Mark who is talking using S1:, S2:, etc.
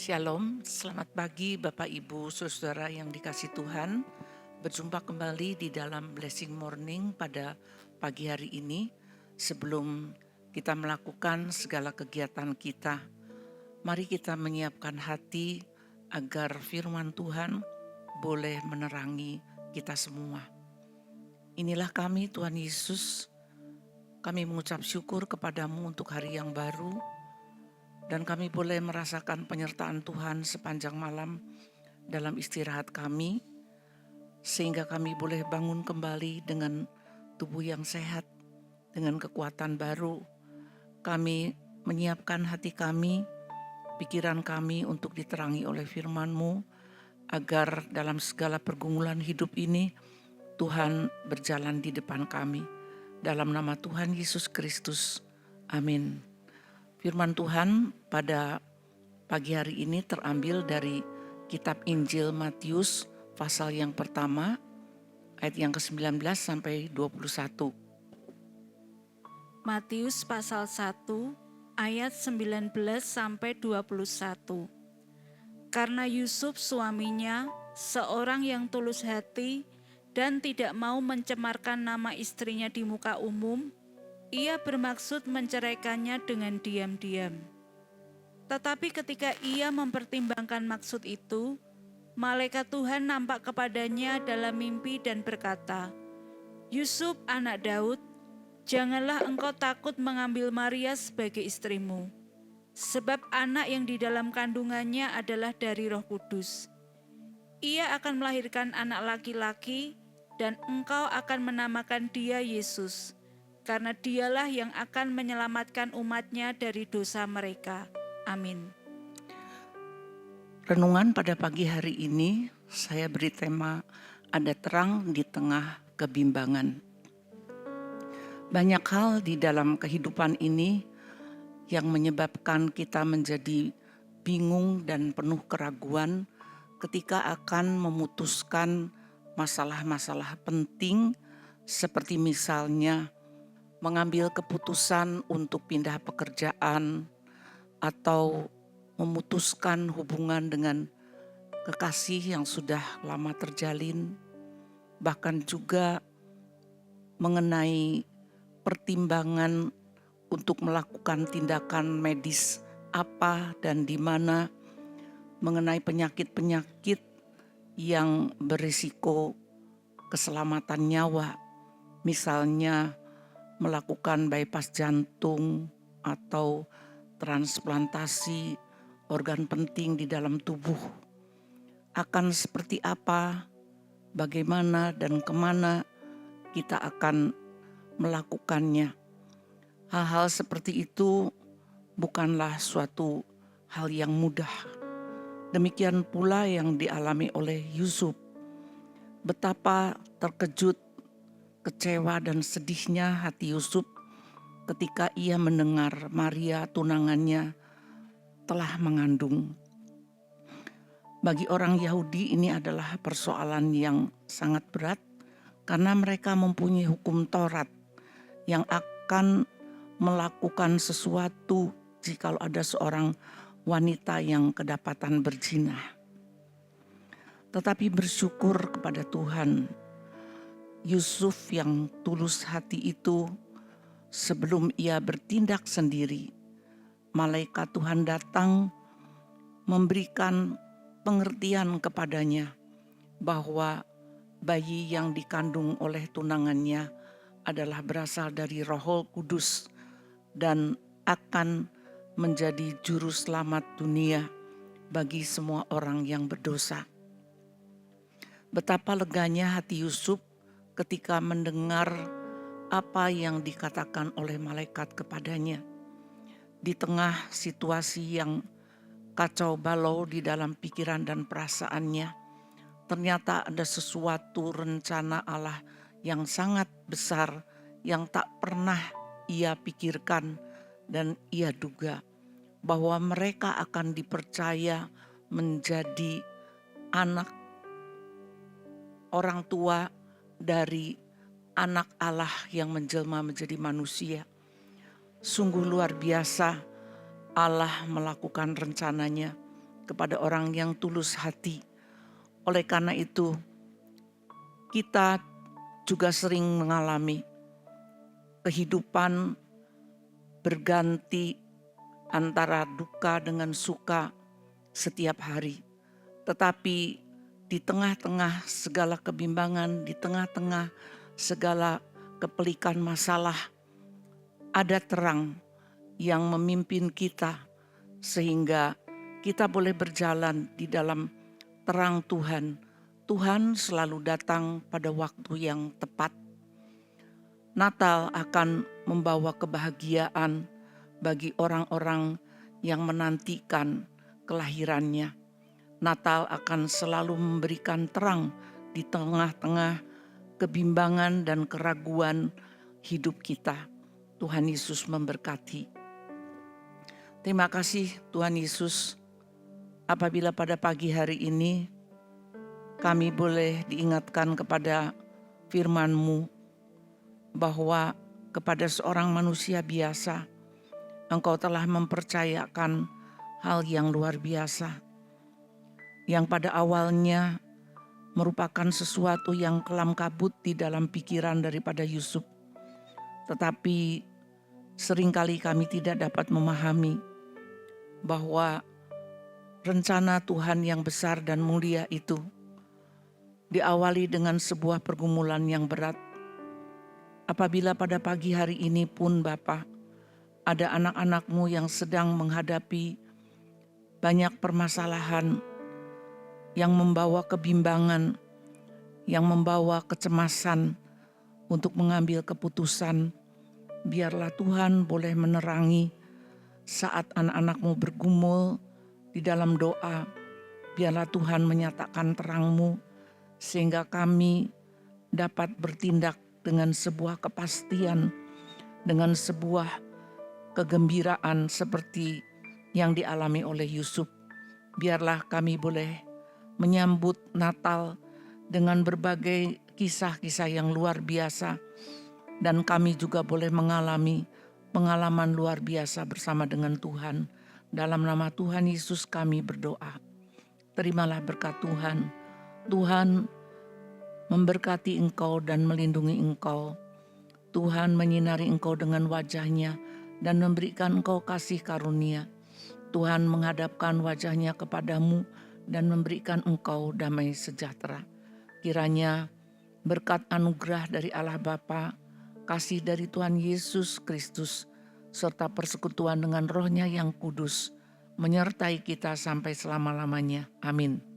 S1: Shalom, selamat pagi Bapak Ibu Saudara yang dikasih Tuhan. Berjumpa kembali di dalam Blessing Morning pada pagi hari ini. Sebelum kita melakukan segala kegiatan kita, mari kita menyiapkan hati agar firman Tuhan boleh menerangi kita semua. Inilah kami Tuhan Yesus, kami mengucap syukur kepadamu untuk hari yang baru, dan kami boleh merasakan penyertaan Tuhan sepanjang malam dalam istirahat kami, sehingga kami boleh bangun kembali dengan tubuh yang sehat, dengan kekuatan baru. Kami menyiapkan hati kami, pikiran kami untuk diterangi oleh firman-Mu, agar dalam segala pergumulan hidup ini, Tuhan berjalan di depan kami. Dalam nama Tuhan Yesus Kristus, amin. Firman Tuhan pada pagi hari ini terambil dari kitab Injil Matius pasal yang pertama ayat yang ke-19 sampai 21.
S2: Matius pasal 1 ayat 19 sampai 21. Karena Yusuf suaminya seorang yang tulus hati dan tidak mau mencemarkan nama istrinya di muka umum, ia bermaksud menceraikannya dengan diam-diam. Tetapi ketika ia mempertimbangkan maksud itu, malaikat Tuhan nampak kepadanya dalam mimpi dan berkata, "Yusuf anak Daud, janganlah engkau takut mengambil Maria sebagai istrimu, sebab anak yang di dalam kandungannya adalah dari Roh Kudus. Ia akan melahirkan anak laki-laki, dan engkau akan menamakan dia Yesus, karena dialah yang akan menyelamatkan umatnya dari dosa mereka." Amin.
S1: Renungan pada pagi hari ini saya beri tema ada terang di tengah kebimbangan. Banyak hal di dalam kehidupan ini yang menyebabkan kita menjadi bingung dan penuh keraguan ketika akan memutuskan masalah-masalah penting, seperti misalnya mengambil keputusan untuk pindah pekerjaan atau memutuskan hubungan dengan kekasih yang sudah lama terjalin, bahkan juga mengenai pertimbangan untuk melakukan tindakan medis apa dan di mana, mengenai penyakit-penyakit yang berisiko keselamatan nyawa, misalnya melakukan bypass jantung atau transplantasi organ penting di dalam tubuh. Akan seperti apa, bagaimana dan kemana kita akan melakukannya. Hal-hal seperti itu bukanlah suatu hal yang mudah. Demikian pula yang dialami oleh Yusuf. Betapa terkejut, kecewa dan sedihnya hati Yusuf ketika ia mendengar Maria tunangannya telah mengandung. Bagi orang Yahudi ini adalah persoalan yang sangat berat, karena mereka mempunyai hukum Taurat yang akan melakukan sesuatu jikalau ada seorang wanita yang kedapatan berzina. Tetapi bersyukur kepada Tuhan, Yusuf yang tulus hati itu, sebelum ia bertindak sendiri, malaikat Tuhan datang memberikan pengertian kepadanya bahwa bayi yang dikandung oleh tunangannya adalah berasal dari Roh Kudus dan akan menjadi juru selamat dunia bagi semua orang yang berdosa. Betapa leganya hati Yusuf ketika mendengar apa yang dikatakan oleh malaikat kepadanya. Di tengah situasi yang kacau balau di dalam pikiran dan perasaannya, ternyata ada sesuatu rencana Allah yang sangat besar yang tak pernah ia pikirkan dan ia duga, bahwa mereka akan dipercaya menjadi anak orang tua dari anak Allah yang menjelma menjadi manusia. Sungguh luar biasa Allah melakukan rencananya kepada orang yang tulus hati. Oleh karena itu, kita juga sering mengalami kehidupan berganti antara duka dengan suka setiap hari. Tetapi di tengah-tengah segala kebimbangan, di tengah-tengah segala kepelikan masalah, ada terang yang memimpin kita sehingga kita boleh berjalan di dalam terang Tuhan. Tuhan selalu datang pada waktu yang tepat. Natal akan membawa kebahagiaan bagi orang-orang yang menantikan kelahirannya. Natal akan selalu memberikan terang di tengah-tengah kebimbangan dan keraguan hidup kita. Tuhan Yesus memberkati. Terima kasih Tuhan Yesus, apabila pada pagi hari ini kami boleh diingatkan kepada firman-Mu bahwa kepada seorang manusia biasa Engkau telah mempercayakan hal yang luar biasa, yang pada awalnya merupakan sesuatu yang kelam kabut di dalam pikiran daripada Yusuf. Tetapi seringkali kami tidak dapat memahami bahwa rencana Tuhan yang besar dan mulia itu diawali dengan sebuah pergumulan yang berat. Apabila pada pagi hari ini pun Bapa, ada anak-anak-Mu yang sedang menghadapi banyak permasalahan yang membawa kebimbangan, yang membawa kecemasan untuk mengambil keputusan, biarlah Tuhan boleh menerangi saat anak-anak-Mu bergumul di dalam doa. Biarlah Tuhan menyatakan terang-Mu sehingga kami dapat bertindak dengan sebuah kepastian, dengan sebuah kegembiraan seperti yang dialami oleh Yusuf. Biarlah kami boleh menyambut Natal dengan berbagai kisah-kisah yang luar biasa, dan kami juga boleh mengalami pengalaman luar biasa bersama dengan Tuhan. Dalam nama Tuhan Yesus kami berdoa. Terimalah berkat Tuhan. Tuhan memberkati engkau dan melindungi engkau. Tuhan menyinari engkau dengan wajah-Nya dan memberikan engkau kasih karunia. Tuhan menghadapkan wajah-Nya kepadamu dan memberikan engkau damai sejahtera. Kiranya berkat anugerah dari Allah Bapa, kasih dari Tuhan Yesus Kristus, serta persekutuan dengan Roh-Nya yang kudus, menyertai kita sampai selama-lamanya. Amin.